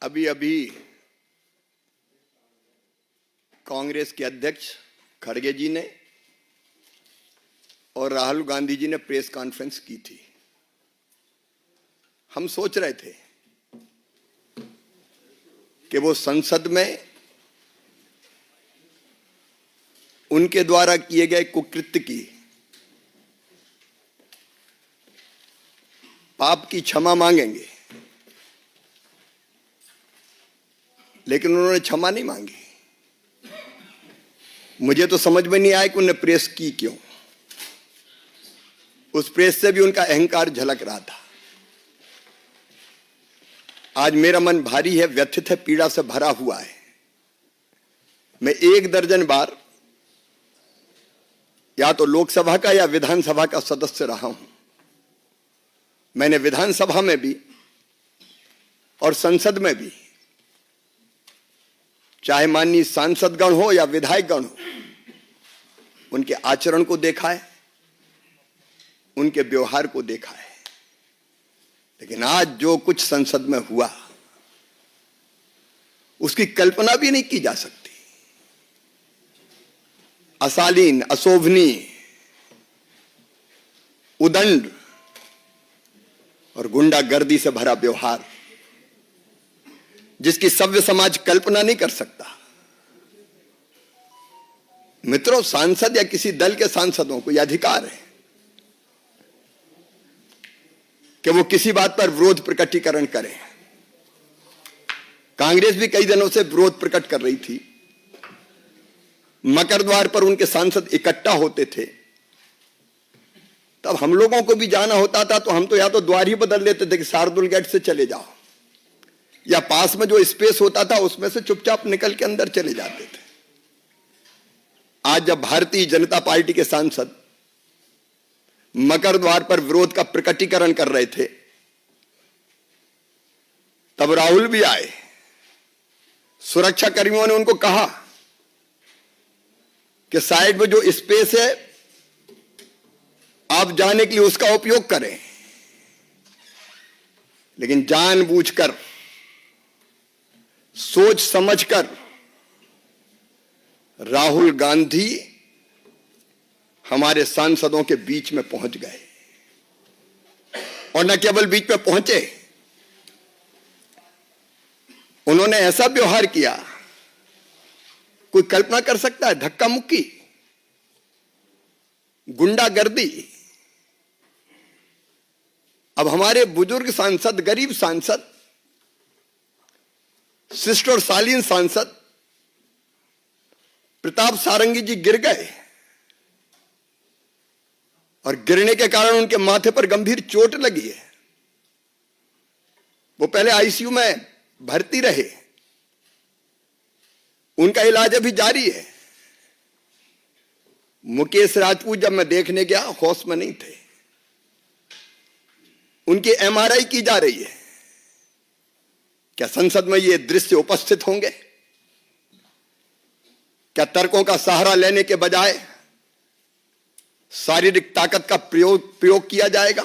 अभी अभी कांग्रेस के अध्यक्ष खड़गे जी ने और राहुल गांधी जी ने प्रेस कॉन्फ्रेंस की थी। हम सोच रहे थे कि वो संसद में उनके द्वारा किए गए कुकृत्य की, पाप की क्षमा मांगेंगे, लेकिन उन्होंने क्षमा नहीं मांगी। मुझे तो समझ में नहीं आया कि उन्होंने प्रेस की क्यों। उस प्रेस से भी उनका अहंकार झलक रहा था। आज मेरा मन भारी है, व्यथित है, पीड़ा से भरा हुआ है। मैं 1 दर्जन बार या तो लोकसभा का या विधानसभा का सदस्य रहा हूं। मैंने विधानसभा में भी और संसद में भी, चाहे माननीय सांसदगण हो या विधायकगण हो, उनके आचरण को देखा है, उनके व्यवहार को देखा है। लेकिन आज जो कुछ संसद में हुआ, उसकी कल्पना भी नहीं की जा सकती। अशालीन, अशोभनीय, उदंड और गुंडागर्दी से भरा व्यवहार, जिसकी सभ्य समाज कल्पना नहीं कर सकता। मित्रों, सांसद या किसी दल के सांसदों को यह अधिकार है कि वो किसी बात पर विरोध प्रकटीकरण करें। कांग्रेस भी कई दिनों से विरोध प्रकट कर रही थी। मकर द्वार पर उनके सांसद इकट्ठा होते थे, तब हम लोगों को भी जाना होता था तो हम तो या तो द्वार ही बदल लेते थे कि शार्दुल गेट से चले जाओ, या पास में जो स्पेस होता था उसमें से चुपचाप निकल के अंदर चले जाते थे। आज जब भारतीय जनता पार्टी के सांसद मकर द्वार पर विरोध का प्रकटीकरण कर रहे थे, तब राहुल भी आए। सुरक्षा कर्मियों ने उनको कहा कि साइड में जो स्पेस है आप जाने के लिए उसका उपयोग करें। लेकिन जानबूझकर, सोच समझकर राहुल गांधी हमारे सांसदों के बीच में पहुंच गए। और न केवल बीच में पहुंचे, उन्होंने ऐसा व्यवहार किया, कोई कल्पना कर सकता है? धक्का मुक्की, गुंडागर्दी। अब हमारे बुजुर्ग सांसद, गरीब सांसद, शिष्ट और शालीन सांसद प्रताप सारंगी जी गिर गए और गिरने के कारण उनके माथे पर गंभीर चोट लगी है। वो पहले आईसीयू में भर्ती रहे, उनका इलाज अभी जारी है। मुकेश राजपूत जब मैं देखने गया, होश में नहीं थे। उनकी एमआरआई की जा रही है। क्या संसद में ये दृश्य उपस्थित होंगे? क्या तर्कों का सहारा लेने के बजाय शारीरिक ताकत का प्रयोग किया जाएगा?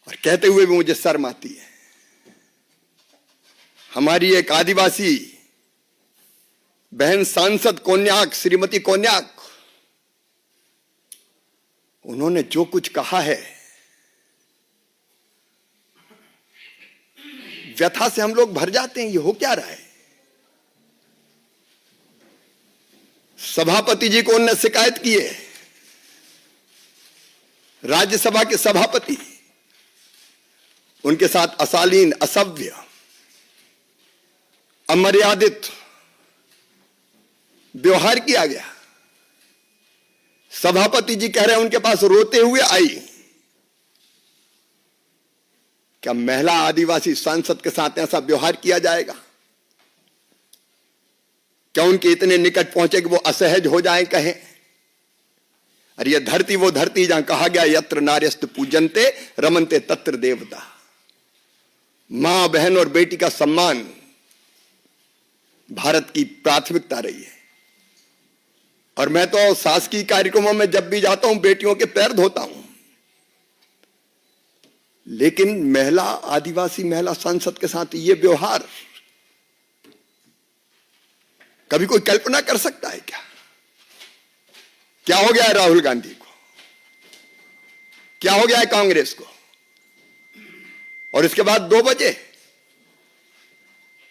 और कहते हुए भी मुझे शर्म आती है। हमारी एक आदिवासी बहन सांसद कोन्याक, श्रीमती कोन्याक, उन्होंने जो कुछ कहा है, व्यथा से हम लोग भर जाते हैं। ये हो क्या रहा है? सभापति जी को उन्होंने शिकायत की है, राज्यसभा के सभापति। उनके साथ अशालीन, असभ्य, अमर्यादित व्यवहार किया गया। सभापति जी कह रहे हैं उनके पास रोते हुए आई। क्या महिला आदिवासी सांसद के साथ ऐसा व्यवहार किया जाएगा? क्या उनके इतने निकट पहुंचे कि वो असहज हो जाए, कहें अरे ये धरती वो धरती जहां कहा गया यत्र नार्यस्त पूजन्ते रमन्ते तत्र देवता। मां, बहन और बेटी का सम्मान भारत की प्राथमिकता रही है। और मैं तो शासकीय कार्यक्रमों में जब भी जाता हूं, बेटियों के पैर धोता हूं। लेकिन महिला, आदिवासी महिला सांसद के साथ ये व्यवहार कभी कोई कल्पना कर सकता है क्या? क्या हो गया है राहुल गांधी को? क्या हो गया है कांग्रेस को? और इसके बाद 2 बजे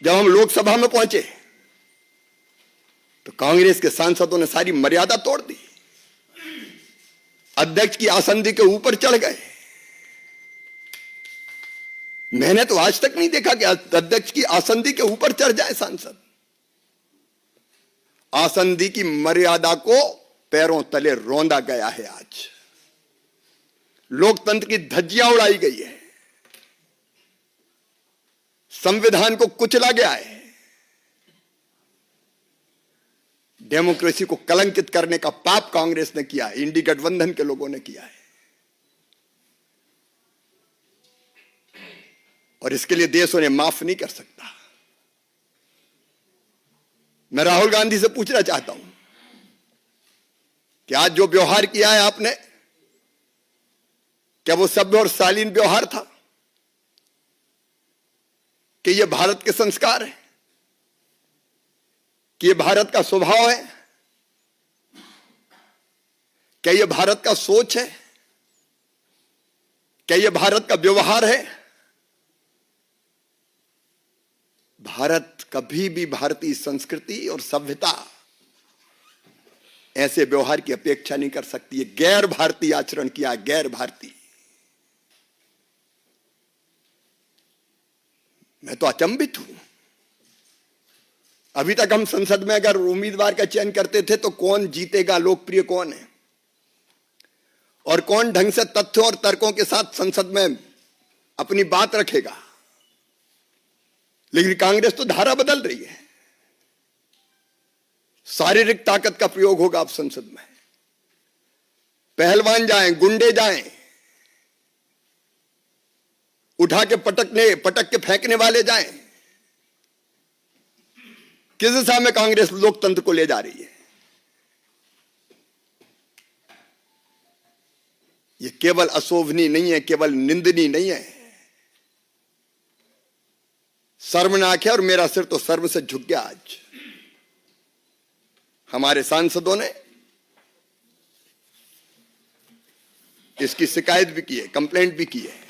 जब हम लोकसभा में पहुंचे तो कांग्रेस के सांसदों ने सारी मर्यादा तोड़ दी, अध्यक्ष की आसंदी के ऊपर चढ़ गए। मैंने तो आज तक नहीं देखा कि अध्यक्ष की आसंदी के ऊपर चढ़ जाए सांसद। आसंदी की मर्यादा को पैरों तले रौंदा गया है। आज लोकतंत्र की धज्जियां उड़ाई गई है, संविधान को कुचला गया है, डेमोक्रेसी को कलंकित करने का पाप कांग्रेस ने किया है, इंडी गठबंधन के लोगों ने किया है। और इसके लिए देश उन्हें माफ नहीं कर सकता। मैं राहुल गांधी से पूछना चाहता हूं कि आज जो व्यवहार किया है आपने, क्या वो सभ्य और शालीन व्यवहार था? कि ये भारत के संस्कार है? कि ये भारत का स्वभाव है? क्या ये भारत का सोच है? क्या ये भारत का व्यवहार है? भारत कभी भी भारतीय संस्कृति और सभ्यता ऐसे व्यवहार की अपेक्षा नहीं कर सकती है। गैर भारतीय आचरण किया, गैर भारतीय। मैं तो अचंभित हूं। अभी तक हम संसद में अगर उम्मीदवार का चयन करते थे तो कौन जीतेगा, लोकप्रिय कौन है और कौन ढंग से तथ्यों और तर्कों के साथ संसद में अपनी बात रखेगा। लेकिन कांग्रेस तो धारा बदल रही है। शारीरिक ताकत का प्रयोग होगा अब संसद में। पहलवान जाएं, गुंडे जाएं, उठा के पटक के फेंकने वाले जाएं। किस दिशा में कांग्रेस लोकतंत्र को ले जा रही है? यह केवल अशोभनीय नहीं है, केवल निंदनीय नहीं है, शर्मनाक है। और मेरा सिर तो शर्म से झुक गया। आज हमारे सांसदों ने इसकी शिकायत भी की है, कंप्लेंट भी की है।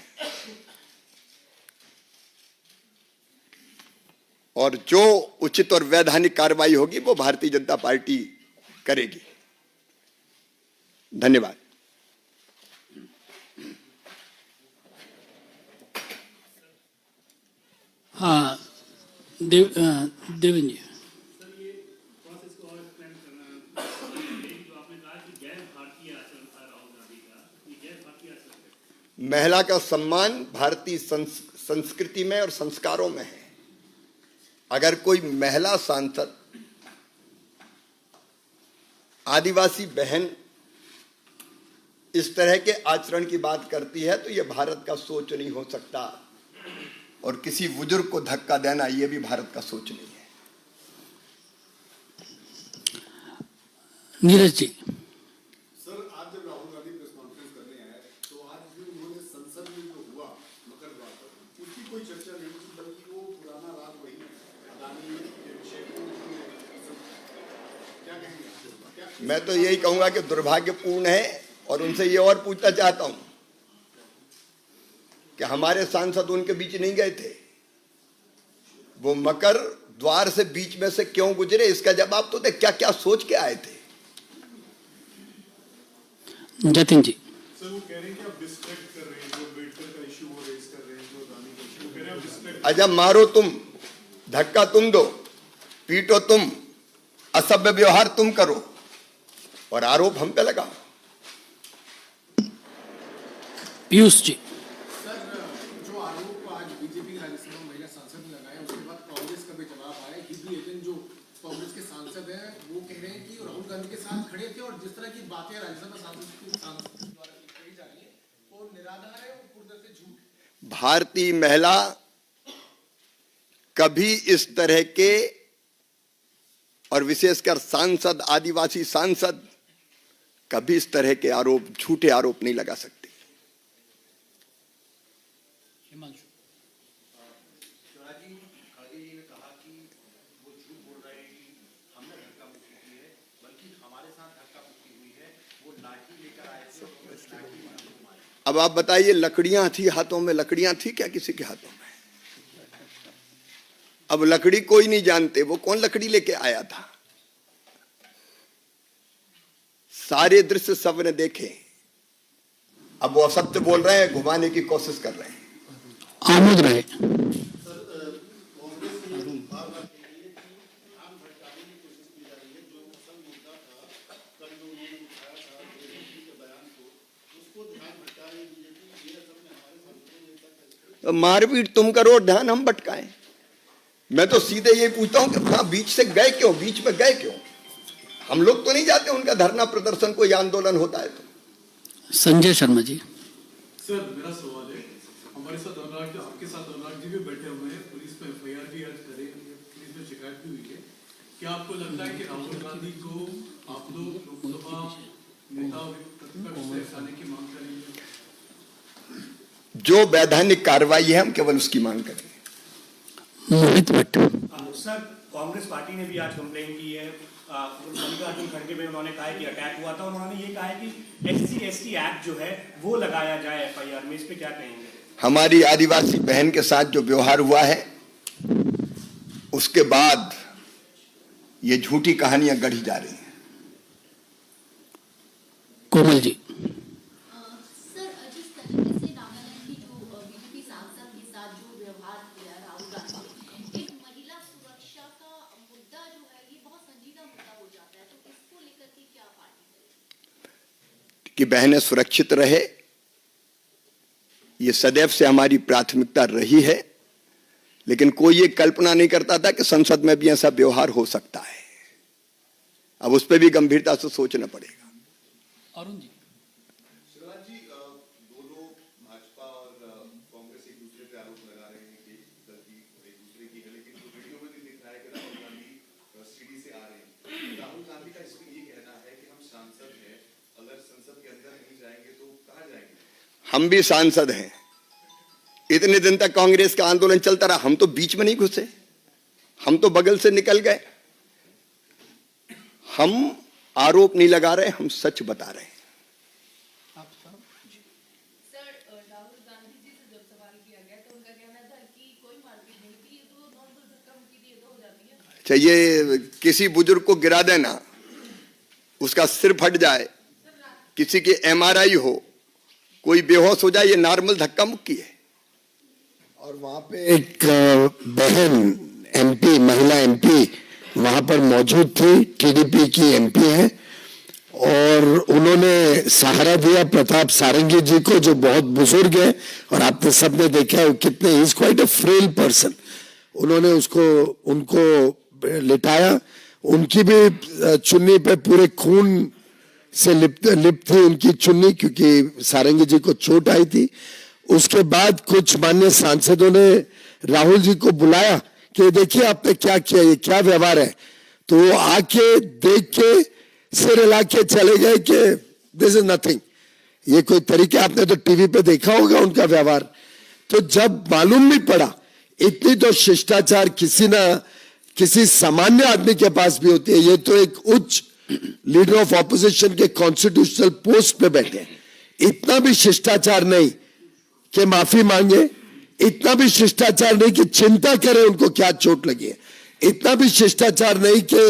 और जो उचित और वैधानिक कार्रवाई होगी वो भारतीय जनता पार्टी करेगी। धन्यवाद। हाँ, देवेंद्र जी। महिला का सम्मान भारतीय संस्कृति में और संस्कारों में है। अगर कोई महिला सांसद, आदिवासी बहन इस तरह के आचरण की बात करती है तो यह भारत का सोच नहीं हो सकता। और किसी बुजुर्ग को धक्का देना यह भी भारत का सोच नहीं है। नीरज जी। सर, आज जब राहुल गांधी प्रेस कॉन्फ्रेंस करने आए तो आज भी उन्होंने संसद में जो हुआ मकर वार्ता, उसकी कोई चर्चा नहीं की, बल्कि वो पुराना राग वही अदानी के विषय को क्या कहेंगे? मैं तो यही कहूंगा कि दुर्भाग्यपूर्ण है। और उनसे ये और पूछना चाहता हूं कि हमारे सांसद उनके बीच नहीं गए थे, वो मकर द्वार से बीच में से क्यों गुजरे? इसका जवाब तो दे। क्या क्या सोच के आए थे? जतिन जी। सर, वो कह रहे हैं कि आप डिस्ट्रैक्ट कर रहे हैं, जो अम्बेडकर का इशू वो रेज कर रहे हैं, जो अदानी का इशू, वो कह रहे हैं आप डिस्ट्रैक्ट। अजब, मारो तुम, धक्का तुम दो, पीटो तुम, असभ्य व्यवहार तुम करो और आरोप हम पे लगाओ। पीयूष जी। सर, जो आरोप आज बीजेपी की राज्यसभा महिला सांसद ने लगाया, उसके बाद कांग्रेस का भी जवाब आया। हिब्रू एजेंट जो कांग्रेस के सांसद हैं वो कह रहे हैं कि राहुल गांधी के साथ खड़े थे और जिस तरह की बातें राज्यसभा सांसद द्वारा कही जा रही है वो निराधार है, वो पूरी तरह से झूठ। भारतीय महिला कभी इस तरह के, और विशेषकर सांसद, आदिवासी सांसद, कभी इस तरह के आरोप, झूठे आरोप नहीं लगा सकती। अब आप बताइए, लकड़ियां थी हाथों में, लकड़ियां थी क्या किसी के हाथों में? अब लकड़ी कोई नहीं जानते, वो कौन लकड़ी लेके आया था। सारे दृश्य सबने देखे। अब वो असत्य बोल रहे हैं, घुमाने की कोशिश कर रहे हैं। आमोद रहे। तो मारपीट तुम करो, ध्यान हम भटकाएं। मैं तो सीधे ये पूछता हूं कि वहां बीच से गए क्यों, बीच में गए क्यों? हम लोग तो नहीं जाते उनका धरना प्रदर्शन, कोई आंदोलन होता है तो। संजय शर्मा जी। सर मेरा सवाल है, हमारे साथ अनुराग, आपके साथ अनुराग जी भी बैठे हुए हैं, पुलिस में एफआईआर भी आज करे, पुलिस में शिकायत भी हुई है। क्या आपको लगता है कि राहुल गांधी को आप लोग लोकसभा नेता प्रतिपक्ष से हटाने की मांग करेंगे? जो वैधानिक कार्रवाई है हम केवल उसकी मांग करेंगे। मोहित भट्ट। सर कांग्रेस पार्टी ने भी आज कंप्लेन की है, मल्लिकार्जुन खड़गे में उन्होंने कहा है कि अटैक हुआ था, और उन्होंने ये कहा है कि SC/ST एक्ट जो है वो लगाया जाए एफआईआर में। इस पे क्या कहेंगे? हमारी आदिवासी बहन के साथ जो व्यवहार हुआ है उसके बाद ये झूठी कहानियां गढ़ी जा रही हैं। कोमल जी। सर, जिस तरीके से नागालैंड की जो बीजेपी सांसद के साथ जो व्यवहार किया राहुल गांधी, एक महिला सुरक्षा का मुद्दा जो है ये बहुत संजीदा मुद्दा हो जाता है, तो इसको लेकर के क्या पार्टी करेगी? कि बहनें सुरक्षित रहे, ये सदैव से हमारी प्राथमिकता रही है, लेकिन कोई ये कल्पना नहीं करता था कि संसद में भी ऐसा व्यवहार हो सकता है। अब उस पर भी गंभीरता से सोचना पड़ेगा। अरुण जी। शिवराज जी, दोनों भाजपा और कांग्रेस एक दूसरे पे आरोप लगा रहे हैं कि गलती एक दूसरे की है, लेकिन जो वीडियो में भी दिख रहा है कि राहुल गांधी सीढ़ी से आ रहे हैं। राहुल गांधी का इसमें ये कहना है कि हम सांसद हैं, अगर संसद के अंदर नहीं जाएंगे तो कहाँ जाएंगे? हम भी सांसद हैं। इतने दिन तक कांग्रेस का आंदोलन चलता रहा, हम तो बीच में नहीं घुसे, हम तो बगल से निकल गए। हम आरोप नहीं लगा रहे, हम सच बता रहे हैं। सर, राहुल गांधी जी से जब सवाल किया गया तो उनका कहना था कि कोई मारपीट नहीं थी, ये तो नॉर्मल धक्का मुक्की थी, ये तो हो जाती है। अच्छा, ये किसी बुजुर्ग को गिरा देना, उसका सिर फट जाए, किसी की MRI हो, कोई बेहोश हो जाए, ये नॉर्मल धक्का मुक्की है। और वहां पे एक बहन MP, महिला MP वहां पर मौजूद थी, TDP की MP है, और उन्होंने सहारा दिया प्रताप सारंगी जी को, जो बहुत बुजुर्ग है, और आपने सबने देखा है कितने, he is quite a frail person. उन्होंने उनको लिटाया, उनकी भी चुन्नी पे पूरे खून से लिप्त थी उनकी चुन्नी, क्योंकि सारंगी जी को चोट आई थी। उसके बाद कुछ माननीय सांसदों ने राहुल जी को बुलाया कि देखिए आपने क्या किया, ये क्या व्यवहार है। तो वो आके देख के सिर हिला के चले गए कि दिस इज नथिंग। ये कोई तरीका, आपने तो टीवी पे देखा होगा उनका व्यवहार। तो जब मालूम नहीं पड़ा, इतनी तो शिष्टाचार किसी सामान्य आदमी के पास भी होती है। ये तो एक उच्च लीडर ऑफ ऑपोजिशन के कॉन्स्टिट्यूशनल पोस्ट पे बैठे, इतना भी शिष्टाचार नहीं कि माफी मांगे, इतना भी शिष्टाचार नहीं कि चिंता करे उनको क्या चोट लगी है, इतना भी शिष्टाचार नहीं कि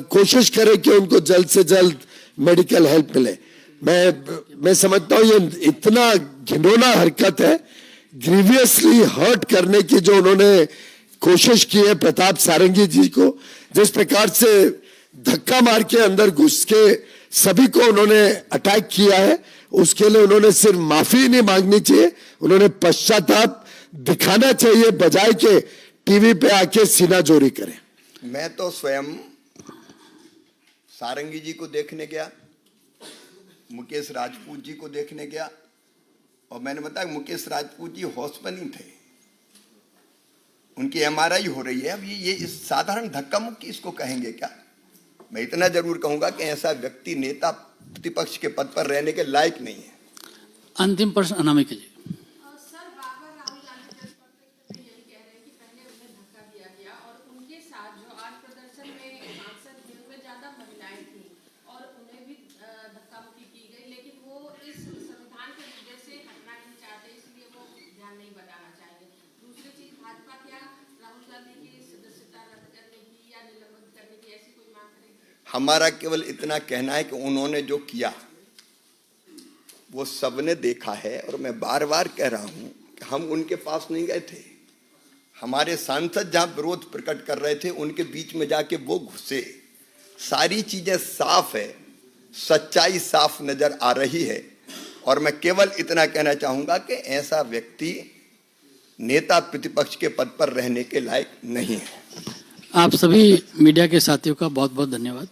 कोशिश करे कि उनको जल्द से जल्द मेडिकल हेल्प मिले। मैं समझता हूं ये इतना घिनौना हरकत है, ग्रीवियसली हर्ट करने की जो उन्होंने कोशिश की है प्रताप सारंगी जी को, जिस प्रकार से धक्का मार के अंदर घुस के सभी को उन्होंने अटैक किया है, उसके लिए उन्होंने सिर्फ माफी नहीं मांगनी चाहिए, उन्होंने पश्चाताप दिखाना चाहिए, बजाय के टीवी पे आके सीना जोरी करें। मैं तो स्वयं सारंगी जी को देखने गया, मुकेश राजपूत जी को देखने गया, और मैंने बताया मुकेश राजपूत जी होश में नहीं थे, उनकी MRI हो रही है। अब ये इस साधारण धक्का मुक्की इसको कहेंगे क्या? मैं इतना जरूर कहूंगा कि ऐसा व्यक्ति नेता प्रतिपक्ष के पद पर रहने के लायक नहीं है। अंतिम प्रश्न अनामिका जी। सर, बार-बार राहुल गांधी प्रेस कॉन्फ्रेंस में यही कह रहे हैं कि पहले उन्हें धक्का दिया गया, और उनके साथ जो आज प्रदर्शन में सांसद थे उनमें ज्यादा महिलाएं थी और उन्हें भी धक्का मुक्की की गई, लेकिन वो हमारा केवल इतना कहना है कि उन्होंने जो किया वो सबने देखा है, और मैं बार बार कह रहा हूं कि हम उनके पास नहीं गए थे। हमारे सांसद जहां विरोध प्रकट कर रहे थे उनके बीच में जाके वो घुसे। सारी चीजें साफ है, सच्चाई साफ नजर आ रही है, और मैं केवल इतना कहना चाहूंगा कि ऐसा व्यक्ति नेता प्रतिपक्ष के पद पर रहने के लायक नहीं है। आप सभी मीडिया के साथियों का बहुत बहुत धन्यवाद।